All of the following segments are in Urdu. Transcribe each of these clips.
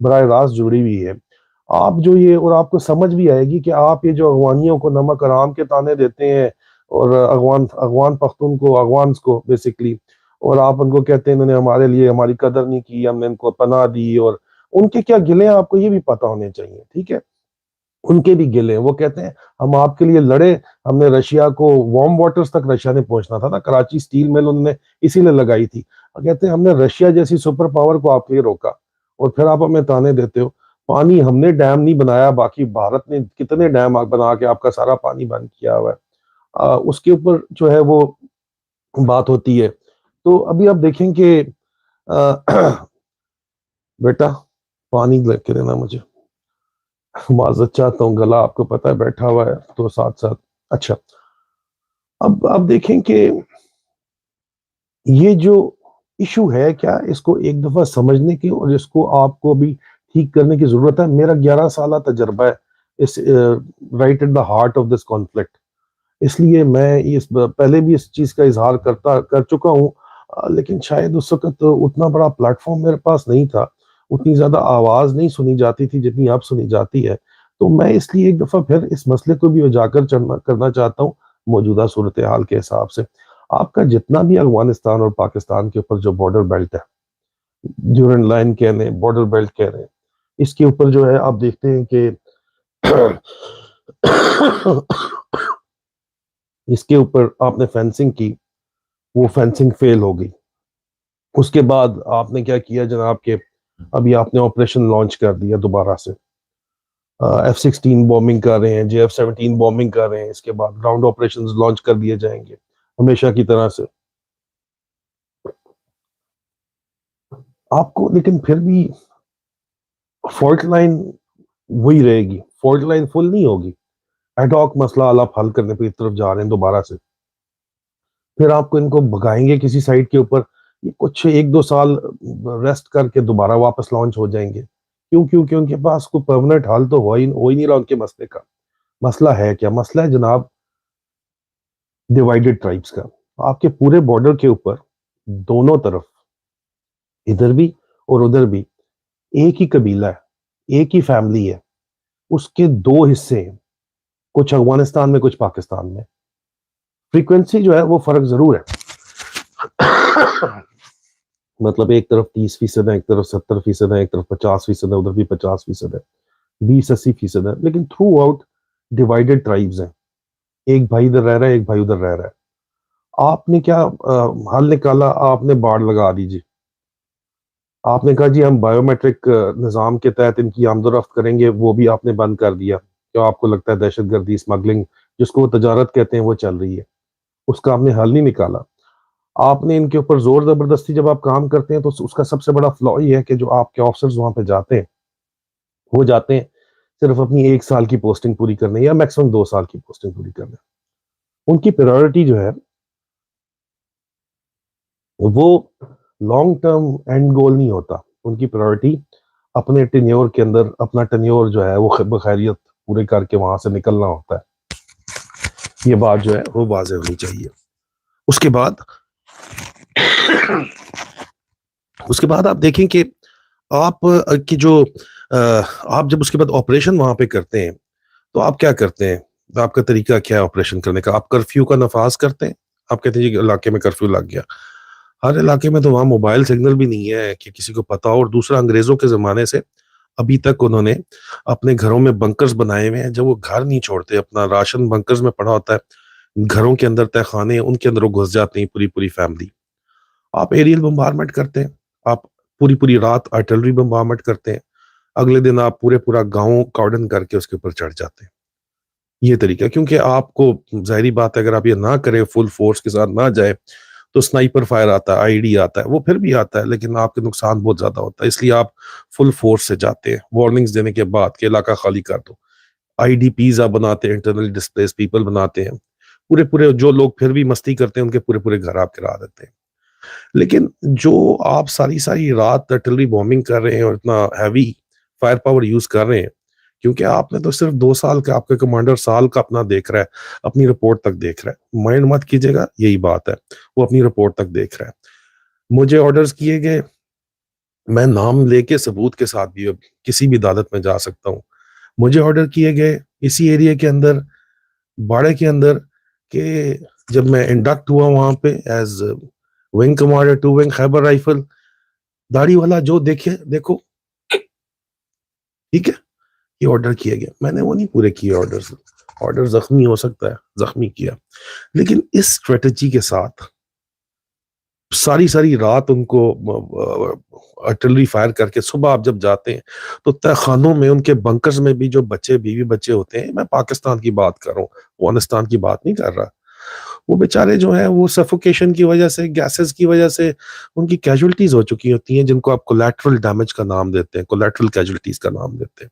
براہ راست جڑی ہوئی ہے. آپ جو یہ، اور آپ کو سمجھ بھی آئے گی کہ آپ یہ جو اغوانیوں کو نمک حرام کے طعنے دیتے ہیں، اور اغوان پختون کو، اغوانس کو بیسکلی، اور آپ ان کو کہتے ہیں انہوں نے ہمارے لیے ہماری قدر نہیں کی، ہم نے ان کو پناہ دی، اور ان کے کیا گلے ہیں آپ کو یہ بھی پتا ہونے چاہیے. ٹھیک ہے، ان کے بھی گلے ہیں. وہ کہتے ہیں ہم آپ کے لیے لڑے، ہم نے رشیا کو وارم واٹرز تک رشیا نے پہنچنا تھا نا، کراچی سٹیل مل انہوں نے اسی لیے لگائی تھی. کہتے ہیں ہم نے رشیا جیسی سپر پاور کو آپ کے لیے روکا، اور پھر آپ ہمیں تانے دیتے ہو. پانی ہم نے ڈیم نہیں بنایا، باقی بھارت نے کتنے ڈیم بنا کے آپ کا سارا پانی بند کیا ہوا ہے. اس کے اوپر جو ہے وہ بات ہوتی ہے. تو ابھی آپ دیکھیں کہ بیٹا پانی لے کے دینا مجھے، معذرت چاہتا ہوں، گلا آپ کو پتا ہے بیٹھا ہوا ہے تو ساتھ ساتھ. اچھا، اب آپ دیکھیں کہ یہ جو ایشو ہے، کیا اس کو ایک دفعہ سمجھنے کی اور اس کو آپ کو بھی ٹھیک کرنے کی ضرورت ہے. میرا 11 سالہ تجربہ ہے اس right at the heart of this conflict, اس لیے میں پہلے بھی اس چیز کا اظہار کر چکا ہوں. لیکن شاید اس وقت اتنا بڑا پلیٹ فارم میرے پاس نہیں تھا، اتنی زیادہ آواز نہیں سنی جاتی تھی جتنی اب سنی جاتی ہے. تو میں اس لیے ایک دفعہ پھر اس مسئلے کو بھی اجاگر کرنا چاہتا ہوں موجودہ صورتحال کے حساب سے. آپ کا جتنا بھی افغانستان اور پاکستان کے اوپر جو بارڈر بیلٹ ہے، ڈیورنٹ لائن کہہ رہے ہیں، بارڈر بیلٹ کہہ رہے ہیں، اس کے اوپر جو ہے آپ دیکھتے ہیں کہ اس کے اوپر آپ نے فینسنگ کی، وہ فینسنگ فیل ہو گئی. اس کے بعد آپ نے کیا کیا جناب کہ ابھی آپ نے آپریشن لانچ کر دیا دوبارہ سے. F-16 بومبنگ کر رہے ہیں، JF-17 بومبنگ کر رہے ہیں. اس کے بعد گراؤنڈ آپریشنز لانچ کر دیے جائیں گے ہمیشہ کی طرح سے. آپ کو لیکن پھر بھی فالٹ لائن وہی رہے گی، فالٹ لائن فل نہیں ہوگی. ایڈ ہاک مسئلہ آپ حل کرنے پہ اس طرف جا رہے ہیں دوبارہ سے. پھر آپ کو ان کو بھگائیں گے کسی سائٹ کے اوپر، یہ کچھ 1-2 سال ریسٹ کر کے دوبارہ واپس لانچ ہو جائیں گے. کیونکہ ان کے پاس کوئی پرماننٹ حل تو ہو ہی نہیں رہا ان کے مسئلے کا. مسئلہ ہے کیا؟ مسئلہ ہے جناب ڈیوائیڈڈ ٹرائبس کا. آپ کے پورے بارڈر کے اوپر دونوں طرف، ادھر بھی اور ادھر بھی، ایک ہی قبیلہ ہے، ایک ہی فیملی ہے. اس کے 2 حصے ہیں، کچھ افغانستان میں کچھ پاکستان میں. فریکوینسی جو ہے وہ فرق ضرور ہے. مطلب ایک طرف 30% ہے، ایک طرف 70% ہے، ایک طرف 50% ہے، ادھر بھی 50% ہے، 20-80% ہے. لیکن تھرو آؤٹ ڈیوائیڈڈ ٹرائبز ہیں. ایک بھائی ادھر رہ رہا ہے، ایک بھائی ادھر رہ رہا ہے. آپ نے کیا حل نکالا؟ آپ نے باڑ لگا دی جی. آپ نے کہا جی ہم بایو میٹرک نظام کے تحت ان کی آمد و رفت کریں گے، وہ بھی آپ نے بند کر دیا. کیوں؟ آپ کو لگتا ہے دہشت گردی، اسمگلنگ جس کو وہ تجارت کہتے ہیں وہ چل رہی ہے. اس کا آپ نے حل نہیں نکالا. آپ نے ان کے اوپر زور زبردستی جب آپ کام کرتے ہیں تو اس کا سب سے بڑا فلا یہ ہے کہ جو آپ کے آفیسرز وہاں پہ جاتے ہیں، وہ جاتے ہیں صرف اپنی 1 سال کی پوسٹنگ پوری کرنے یا میکسیمم 2 سال کی پوسٹنگ پوری کرنے. ان کی پریورٹی جو ہے وہ لانگ ٹرم اینڈ گول نہیں ہوتا. ان کی پریورٹی اپنے ٹینیور کے اندر، اپنا ٹینیور جو ہے وہ بخیریت پورے کر کے وہاں سے نکلنا ہوتا ہے. یہ بات جو ہے وہ واضح ہونی چاہیے. اس کے بعد آپ دیکھیں کہ آپ کی جو آپ جب اس کے بعد آپریشن وہاں پہ کرتے ہیں تو آپ کیا کرتے ہیں؟ آپ کا طریقہ کیا ہے آپریشن کرنے کا؟ آپ کرفیو کا نفاذ کرتے ہیں. آپ کہتے ہیں کہ علاقے میں کرفیو لگ گیا. ہر علاقے میں تو وہاں موبائل سگنل بھی نہیں ہے کہ کسی کو پتا ہو. اور دوسرا، انگریزوں کے زمانے سے ابھی تک انہوں نے اپنے گھروں میں بنکرز بنائے ہوئے ہیں. جب وہ گھر نہیں چھوڑتے، اپنا راشن بنکرز میں پڑا ہوتا ہے، گھروں کے اندر تہ خانے، ان کے اندر وہ گھس جاتے ہیں پوری فیملی. آپ ایریل بمبارمنٹ کرتے ہیں، آپ پوری رات آرٹلری بمبارمنٹ کرتے ہیں، اگلے دن آپ پورا گاؤں کارڈن کر کے اس کے اوپر چڑھ جاتے ہیں. یہ طریقہ، کیونکہ آپ کو ظاہری بات ہے اگر آپ یہ نہ کریں، فل فورس کے ساتھ نہ جائے تو سنائپر فائر آتا ہے، آئی ڈی آتا ہے، وہ پھر بھی آتا ہے لیکن آپ کے نقصان بہت زیادہ ہوتا ہے. اس لیے آپ فل فورس سے جاتے ہیں، وارننگز دینے کے بعد کہ علاقہ خالی کر دو. آئی ڈی پیز آپ بناتے ہیں، انٹرنل ڈسپلیس پیپل بناتے ہیں. پورے جو لوگ پھر بھی مستی کرتے ہیں ان کے پورے گھر آپ کرا دیتے ہیں. لیکن جو آپ ساری رات آرٹلری بومبنگ کر رہے ہیں اور اتنا ہیوی فائر پاور یوز کر رہے ہیں، کیونکہ آپ نے تو صرف 2 سال کا، آپ کا کمانڈر سال کا اپنا دیکھ رہا ہے، اپنی رپورٹ تک دیکھ رہا ہے. مائنڈ مت کیجیے گا، یہی بات ہے، وہ اپنی رپورٹ تک دیکھ رہا ہے. مجھے آرڈرز کیے گئے، میں نام لے کے ثبوت کے ساتھ بھی کسی بھی عدالت میں جا سکتا ہوں. مجھے آرڈر کیے گئے اسی ایریا کے اندر، باڑے کے اندر، کہ جب میں انڈکٹ ہوا وہاں پہ ایز ونگ کمانڈر 2 ونگ خیبر رائفل، داڑھی والا جو دیکھے دیکھو، ٹھیک ہے، یہ آرڈر کیا گیا. میں نے وہ نہیں پورے کیے آرڈر زخمی ہو سکتا ہے، زخمی کیا، لیکن اس اسٹریٹجی کے ساتھ ساری رات ان کو آرٹلری فائر کر کے صبح آپ جب جاتے ہیں تو تہ خانوں میں ان کے بنکرز میں بھی جو بچے بیوی بچے ہوتے ہیں، میں پاکستان کی بات کر رہا ہوں، افغانستان کی بات نہیں کر رہا، وہ بیچارے جو ہیں وہ سفوکیشن کی وجہ سے، گیسز کی وجہ سے ان کی کیجولٹیز ہو چکی ہوتی ہیں، جن کو آپ کولیٹرل ڈیمیج کا نام دیتے ہیں، کولیٹرل کیجولٹیز کا نام دیتے ہیں.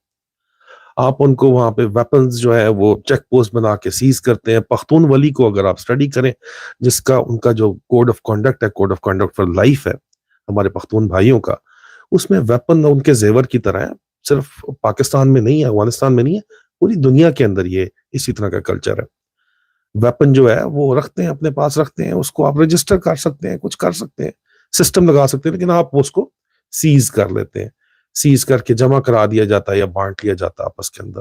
آپ ان کو وہاں پہ ویپنز جو ہے وہ چیک پوسٹ بنا کے سیز کرتے ہیں. پختون ولی کو اگر آپ سٹڈی کریں، جس کا ان کا جو کوڈ آف کنڈکٹ ہے، code of conduct for life ہے ہمارے پختون بھائیوں کا، اس میں ویپن ان کے زیور کی طرح ہے. صرف پاکستان میں نہیں ہے، افغانستان میں نہیں ہے، پوری دنیا کے اندر یہ اسی طرح کا کلچر ہے. ویپن جو ہے وہ رکھتے ہیں، اپنے پاس رکھتے ہیں، اس کو آپ رجسٹر کر سکتے ہیں، کچھ کر سکتے ہیں، سسٹم لگا سکتے ہیں، لیکن آپ اس کو سیز کر لیتے ہیں. سیز کر کے جمع کرا دیا جاتا ہے یا بانٹ لیا جاتا ہے آپس کے اندر.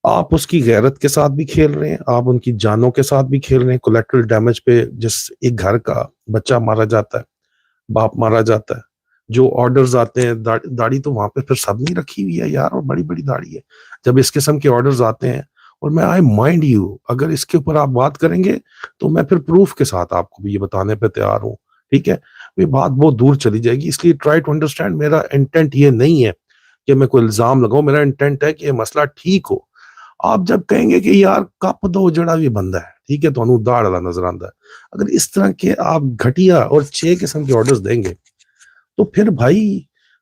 آپ اس کی غیرت کے ساتھ بھی کھیل رہے ہیں، آپ ان کی جانوں کے ساتھ بھی کھیل رہے ہیں. کولیٹرل ڈیمیج پہ جس ایک گھر کا بچہ مارا جاتا ہے، باپ مارا جاتا ہے، جو آرڈرز آتے ہیں، داڑھی تو وہاں پہ پھر سب نہیں رکھی ہوئی ہے یار، اور بڑی بڑی داڑھی ہے. جب اس قسم کے آرڈرز آتے ہیں، اور میں آئی مائنڈ یو، اگر اس کے اوپر آپ بات کریں گے تو میں پھر پروف کے ساتھ آپ کو بھی یہ بتانے پہ تیار ہوں. ٹھیک ہے، یہ بات بہت دور چلی جائے گی، اس لیے ٹرائی ٹو انڈرسٹینڈ. میرا انٹینٹ یہ نہیں ہے کہ میں کوئی الزام لگاؤں، میرا انٹینٹ ہے کہ یہ مسئلہ ٹھیک ہو. آپ جب کہیں گے کہ یار کپ دو جڑا بھی بندہ ہے، ٹھیک ہے، تو انہوں داڑ والا نظر آتا ہے، اگر اس طرح کے آپ گھٹیا اور 6 قسم کے آرڈرز دیں گے تو پھر بھائی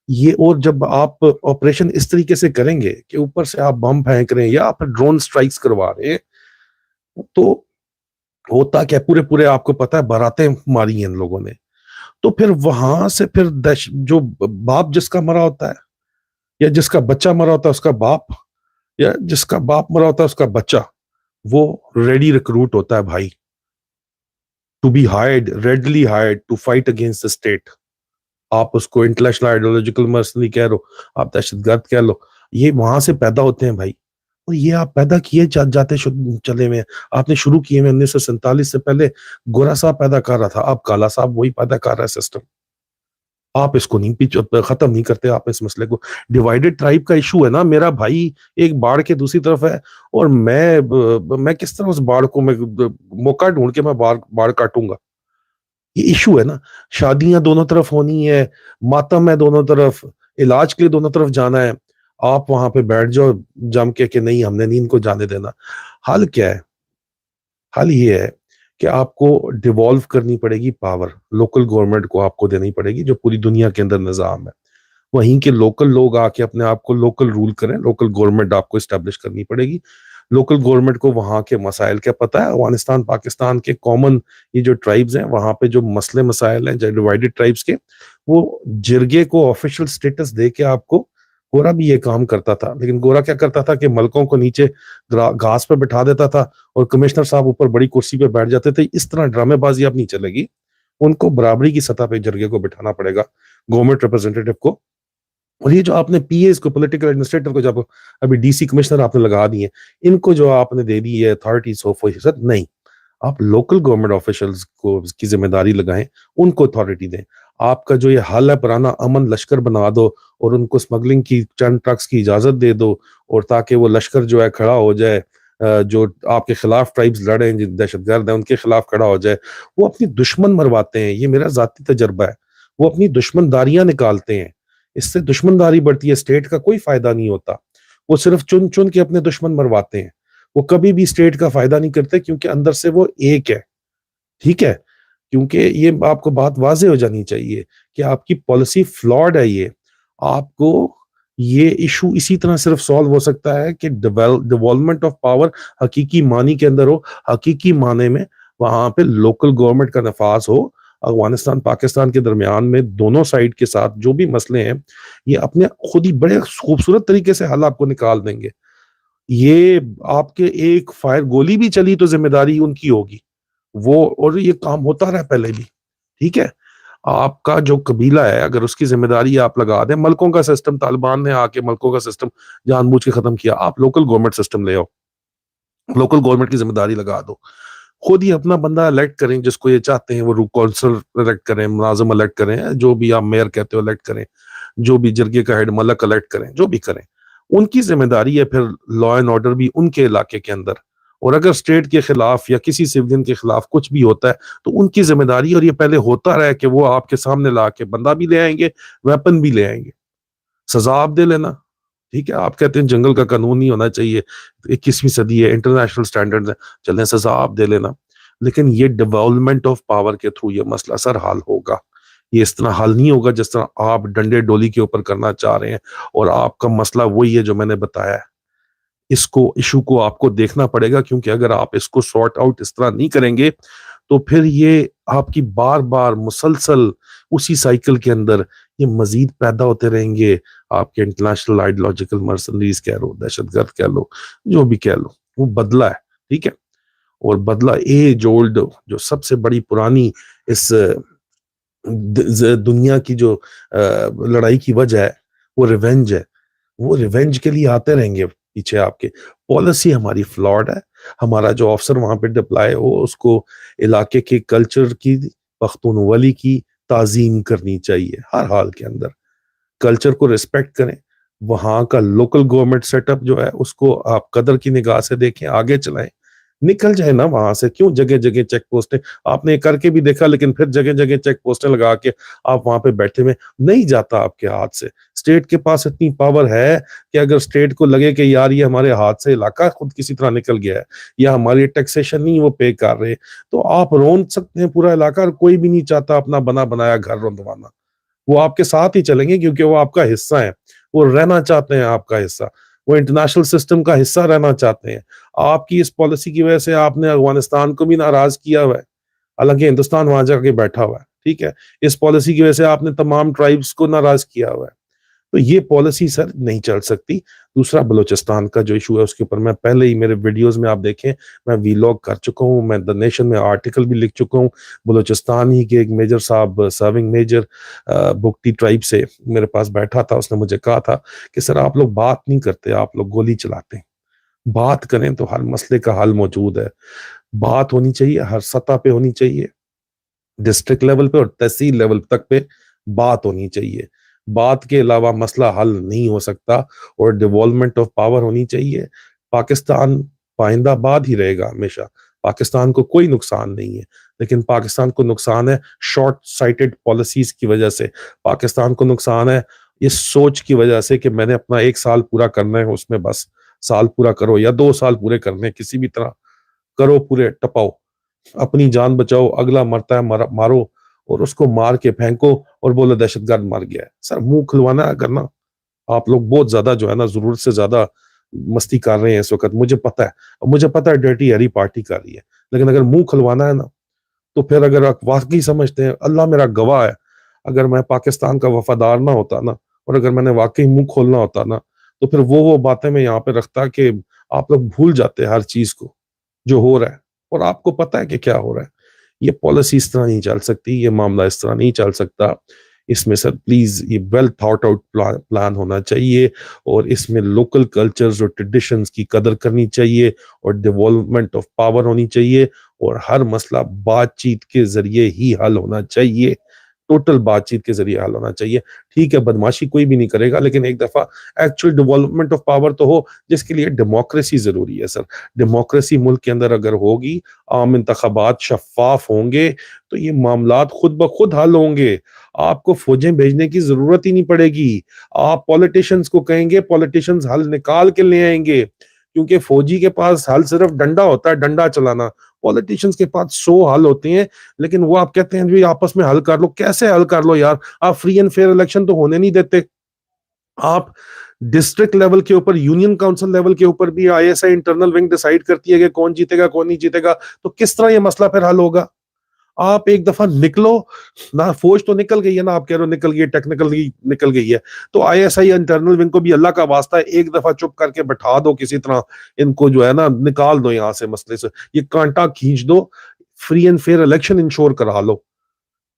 یہ، اور جب آپ آپریشن اس طریقے سے کریں گے کہ اوپر سے آپ بم پھینک رہے ہیں یا آپ ڈرون سٹرائکس کروا رہے ہیں، تو ہوتا کیا، پورے آپ کو پتا ہے باراتیں ماری ہیں ان لوگوں نے. تو پھر وہاں سے پھر جو باپ جس کا مرا ہوتا ہے، یا جس کا بچہ مرا ہوتا ہے اس کا باپ، یا جس کا باپ مرا ہوتا ہے اس کا بچہ، وہ ریڈی ریکروٹ ہوتا ہے بھائی، to be hired, readily hired to fight against the state. آپ اس کو انٹرنیشنل آئیڈیولوجیکل مرسنری کہہ لو، آپ دہشت گرد کہہ لو، یہ وہاں سے پیدا ہوتے ہیں بھائی. اور یہ آپ پیدا کیے جاتے چلے میں، آپ نے شروع کیے میں 1947 سے پہلے گورا صاحب پیدا کر رہا تھا، آپ کالا صاحب وہی پیدا کر رہا ہے سسٹم. آپ اس کو نہیں ختم نہیں کرتے، آپ اس مسئلے کو. ڈیوائیڈڈ ٹرائب کا ایشو ہے نا میرا بھائی، ایک باڑ کے دوسری طرف ہے، اور میں کس طرح اس باڑ کو، میں موقع ڈھونڈ کے میں باڑ کاٹوں گا؟ یہ ایشو ہے نا. شادیاں دونوں طرف ہونی ہے، ماتم ہے دونوں طرف، علاج کے لیے دونوں طرف جانا ہے. آپ وہاں پہ بیٹھ جاؤ جم کے کہ نہیں ہم نے نہیں ان کو جانے دینا. حل کیا ہے؟ حل یہ ہے کہ آپ کو ڈیوالو کرنی پڑے گی پاور، لوکل گورنمنٹ کو آپ کو دینی پڑے گی، جو پوری دنیا کے اندر نظام ہے. وہیں کے لوکل لوگ آ کے اپنے آپ کو لوکل رول کریں، لوکل گورنمنٹ آپ کو اسٹیبلش کرنی پڑے گی. لوکل گورنمنٹ کو وہاں کے مسائل کیا پتہ ہے، افغانستان پاکستان کے کامن یہ جو ٹرائبز ہیں وہاں پہ جو مسئلے مسائل ہیں جو ڈیوائیڈڈ ٹرائبز کے، وہ جرگے کو آفیشل سٹیٹس دے کے آپ کو. گورا بھی یہ کام کرتا تھا، لیکن گورا کیا کرتا تھا کہ ملکوں کو نیچے گھاس پہ بٹھا دیتا تھا، اور کمشنر صاحب اوپر بڑی کرسی پہ بیٹھ جاتے تھے. اس طرح ڈرامے بازی اب نہیں چلے گی، ان کو برابری کی سطح پہ جرگے کو بٹھانا پڑے گا، گورنمنٹ ریپرزینٹیٹو کو. اور یہ جو آپ نے پی ایز کو، پولیٹیکل ایڈمنسٹریٹر کو، جب ابھی ڈی سی کمشنر آپ نے لگا دیے، ان کو جو آپ نے دے دی ہے اتھارٹی 100%، نہیں، آپ لوکل گورنمنٹ آفیشلز کو کی ذمہ داری لگائیں، ان کو اتھارٹی دیں. آپ کا جو یہ حل ہے پرانا، امن لشکر بنا دو، اور ان کو سمگلنگ کی چند ٹرکس کی اجازت دے دو، اور تاکہ وہ لشکر جو ہے کھڑا ہو جائے، جو آپ کے خلاف ٹرائبز لڑیں، جو دہشت گرد ہیں ان کے خلاف کھڑا ہو جائے. وہ اپنی دشمن مرواتے ہیں، یہ میرا ذاتی تجربہ ہے. وہ اپنی دشمن داریاں نکالتے ہیں، اس سے دشمن داری بڑھتی ہے، اسٹیٹ کا کوئی فائدہ نہیں ہوتا. وہ صرف چن چن کے اپنے دشمن مرواتے ہیں، وہ کبھی بھی اسٹیٹ کا فائدہ نہیں کرتے، کیونکہ اندر سے وہ ایک ہے. ٹھیک ہے، کیونکہ یہ آپ کو بات واضح ہو جانی چاہیے کہ آپ کی پالیسی فلاڈ ہے. یہ آپ کو یہ ایشو اسی طرح صرف سالو ہو سکتا ہے کہ ڈیولپمنٹ آف پاور حقیقی معنی کے اندر ہو، حقیقی معنی میں وہاں پہ لوکل گورنمنٹ کا نفاذ ہو. افغانستان پاکستان کے درمیان میں دونوں سائڈ کے ساتھ جو بھی مسئلے ہیں، یہ اپنے خود ہی بڑے خوبصورت طریقے سے حل آپ کو نکال دیں گے. یہ آپ کے ایک فائر گولی بھی چلی تو ذمہ داری ان کی ہوگی وہ، اور یہ کام ہوتا رہا پہلے بھی. ٹھیک ہے، آپ کا جو قبیلہ ہے اگر اس کی ذمہ داری آپ لگا دیں، ملکوں کا سسٹم طالبان نے آ کے ملکوں کا سسٹم جان بوجھ کے ختم کیا، آپ لوکل گورنمنٹ سسٹم لے آؤ، لوکل گورنمنٹ کی ذمہ داری لگا دو، خود ہی اپنا بندہ الیکٹ کریں جس کو یہ چاہتے ہیں، وہ کونسل الیکٹ کریں، مناظم الیکٹ کریں، جو بھی آپ میئر کہتے ہو الیکٹ کریں، جو بھی جرگے کا ہیڈ ملک الیکٹ کریں، جو بھی کریں، ان کی ذمہ داری ہے پھر لا اینڈ آرڈر بھی ان کے علاقے کے اندر، اور اگر اسٹیٹ کے خلاف یا کسی سویلین کے خلاف کچھ بھی ہوتا ہے تو ان کی ذمہ داری، اور یہ پہلے ہوتا رہا کہ وہ آپ کے سامنے لا کے بندہ بھی لے آئیں گے، ویپن بھی لے آئیں گے، سزا آپ دے لینا، ٹھیک ہے، آپ کہتے ہیں جنگل کا قانون نہیں ہونا چاہیے، 21ویں صدی ہے، انٹرنیشنل سٹینڈرڈز ہیں، چلیں سزا آپ دے لینا، لیکن یہ ڈیولپمنٹ آف پاور کے تھرو یہ مسئلہ سر حل ہوگا، یہ اس طرح حل نہیں ہوگا جس طرح آپ ڈنڈے ڈولی کے اوپر کرنا چاہ رہے ہیں، اور آپ کا مسئلہ وہی ہے جو میں نے بتایا ہے، اس کو ایشو کو آپ کو دیکھنا پڑے گا، کیونکہ اگر آپ اس کو سارٹ آؤٹ اس طرح نہیں کریں گے تو پھر یہ آپ کی بار بار مسلسل اسی سائیکل کے اندر یہ مزید پیدا ہوتے رہیں گے، آپ کے انٹرنیشنل آئیڈیولوجیکل مرسنریز کہہ لو، دہشت گرد کہہ لو، جو بھی کہہ لو، وہ بدلہ ہے، ٹھیک ہے، اور بدلہ ایج اولڈ جو سب سے بڑی پرانی اس دنیا کی جو لڑائی کی وجہ ہے وہ ریونج ہے، وہ ریونج کے لیے آتے رہیں گے پیچھے، آپ کے پالیسی ہماری فلاڈ ہے، ہمارا جو افسر وہاں پہ ڈپلائے ہو اس کو علاقے کے کلچر کی، پختونولی کی تعظیم کرنی چاہیے ہر حال کے اندر، کلچر کو ریسپیکٹ کریں، وہاں کا لوکل گورنمنٹ سیٹ اپ جو ہے اس کو آپ قدر کی نگاہ سے دیکھیں، آگے چلائیں، نکل جائے نا وہاں سے، کیوں جگہ جگہ چیک پوسٹیں، آپ نے کر کے بھی دیکھا لیکن پھر جگہ جگہ چیک پوسٹیں لگا کے آپ وہاں پہ بیٹھے ہوئے، نہیں جاتا آپ کے ہاتھ سے، اسٹیٹ کے پاس اتنی پاور ہے کہ اگر اسٹیٹ کو لگے کہ یار یہ ہمارے ہاتھ سے علاقہ خود کسی طرح نکل گیا ہے یا ہماری ٹیکسیشن نہیں وہ پے کر رہے، تو آپ رون سکتے ہیں پورا علاقہ، اور کوئی بھی نہیں چاہتا اپنا بنا بنایا گھر رونوانا، وہ آپ کے ساتھ ہی چلیں گے کیونکہ وہ آپ کا حصہ ہے، وہ رہنا چاہتے ہیں آپ کا حصہ، وہ انٹرنیشنل سسٹم کا حصہ رہنا چاہتے ہیں، آپ کی اس پالیسی کی وجہ سے آپ نے افغانستان کو بھی ناراض کیا ہوا ہے، حالانکہ ہندوستان وہاں جا کے بیٹھا ہوا ہے، ٹھیک ہے، اس پالیسی کی وجہ سے آپ نے تمام ٹرائبز کو ناراض کیا ہوا ہے، تو یہ پالیسی سر نہیں چل سکتی۔ دوسرا بلوچستان کا جو ایشو ہے اس کے اوپر میں پہلے ہی میرے ویڈیوز میں آپ دیکھیں، میں ویلاگ کر چکا ہوں، میں دا نیشن میں آرٹیکل بھی لکھ چکا ہوں، بلوچستان ہی کے ایک میجر صاحب سرونگ میجر بگٹی ٹرائب سے میرے پاس بیٹھا تھا، اس نے مجھے کہا تھا کہ سر آپ لوگ بات نہیں کرتے، آپ لوگ گولی چلاتے ہیں، بات کریں تو ہر مسئلے کا حل موجود ہے، بات ہونی چاہیے، ہر سطح پہ ہونی چاہیے، ڈسٹرکٹ لیول پہ اور تحصیل لیول تک پہ بات ہونی چاہیے، بات کے علاوہ مسئلہ حل نہیں ہو سکتا، اور ڈیولپمنٹ آف پاور ہونی چاہیے، پاکستان پائندہ باد ہی رہے گا ہمیشہ، پاکستان کو کوئی نقصان نہیں ہے، لیکن پاکستان کو نقصان ہے شارٹ سائٹڈ پالیسیز کی وجہ سے، پاکستان کو نقصان ہے اس سوچ کی وجہ سے کہ میں نے اپنا 1 سال پورا کرنا ہے، اس میں بس سال پورا کرو یا 2 سال پورے کرنے، کسی بھی طرح کرو، پورے ٹپاؤ، اپنی جان بچاؤ، اگلا مرتا ہے مارو، اور اس کو مار کے پھینکو اور بولو دہشت گرد مر گیا ہے، سر منہ کھلوانا ہے کرنا، آپ لوگ بہت زیادہ جو ہے نا ضرورت سے زیادہ مستی کر رہے ہیں اس وقت، مجھے پتا ہے، اور مجھے پتا ہے ڈرٹی ہیری پارٹی کر رہی ہے، لیکن اگر منہ کھلوانا ہے نا تو پھر اگر آپ واقعی سمجھتے ہیں، اللہ میرا گواہ ہے، اگر میں پاکستان کا وفادار نہ ہوتا نا، اور اگر میں نے واقعی منہ کھولنا ہوتا نا، تو پھر وہ باتیں میں یہاں پہ رکھتا کہ آپ لوگ بھول جاتے ہر چیز کو جو ہو رہا ہے، اور آپ کو پتا ہے کہ کیا ہو رہا ہے، یہ پالیسی اس طرح نہیں چل سکتی، یہ معاملہ اس طرح نہیں چل سکتا، اس میں سر پلیز یہ ویل تھاٹ آؤٹ پلان ہونا چاہیے، اور اس میں لوکل کلچرز اور ٹریڈیشنز کی قدر کرنی چاہیے، اور ڈیولپمنٹ آف پاور ہونی چاہیے، اور ہر مسئلہ بات چیت کے ذریعے ہی حل ہونا چاہیے، ٹوٹل بات چیت کے ذریعے حل ہونا چاہیے، ٹھیک ہے بدماشی کوئی بھی نہیں کرے گا، لیکن ایک دفعہ ایکچوئل ڈیولپمنٹ آف پاور تو ہو، جس کے لیے ڈیموکریسی ضروری ہے سر، ڈیموکریسی ملک کے اندر اگر ہوگی، عام انتخابات شفاف ہوں گے، تو یہ معاملات خود بخود حل ہوں گے، آپ کو فوجیں بھیجنے کی ضرورت ہی نہیں پڑے گی، آپ پولیٹیشنز کو کہیں گے، پولیٹیشنز حل نکال کے لے آئیں گے، کیونکہ فوجی کے پاس حل صرف ڈنڈا ہوتا ہے، ڈنڈا چلانا، پولیٹیشنز کے پاس 100 حل ہوتے ہیں، لیکن وہ آپ کہتے ہیں جی آپس میں حل کر لو، کیسے حل کر لو یار، آپ فری اینڈ فیئر الیکشن تو ہونے نہیں دیتے، آپ ڈسٹرکٹ لیول کے اوپر، یونین کاؤنسل لیول کے اوپر بھی I S I internal wing decide کرتی ہے کہ کون جیتے گا کون نہیں جیتے گا، تو کس طرح یہ مسئلہ پھر حل ہوگا؟ آپ ایک دفعہ نکلو نہ، فوج تو نکل گئی ہے نا، آپ کہہ رہے ہو نکل گئی ہے، ٹیکنیکل نکل گئی ہے، تو I S I internal wing کو بھی اللہ کا واسطہ ہے ایک دفعہ چپ کر کے بٹھا دو، کسی طرح ان کو جو ہے نا نکال دو یہاں سے، مسئلے سے یہ کانٹا کھینچ دو، free and fair election ensure کرا لو،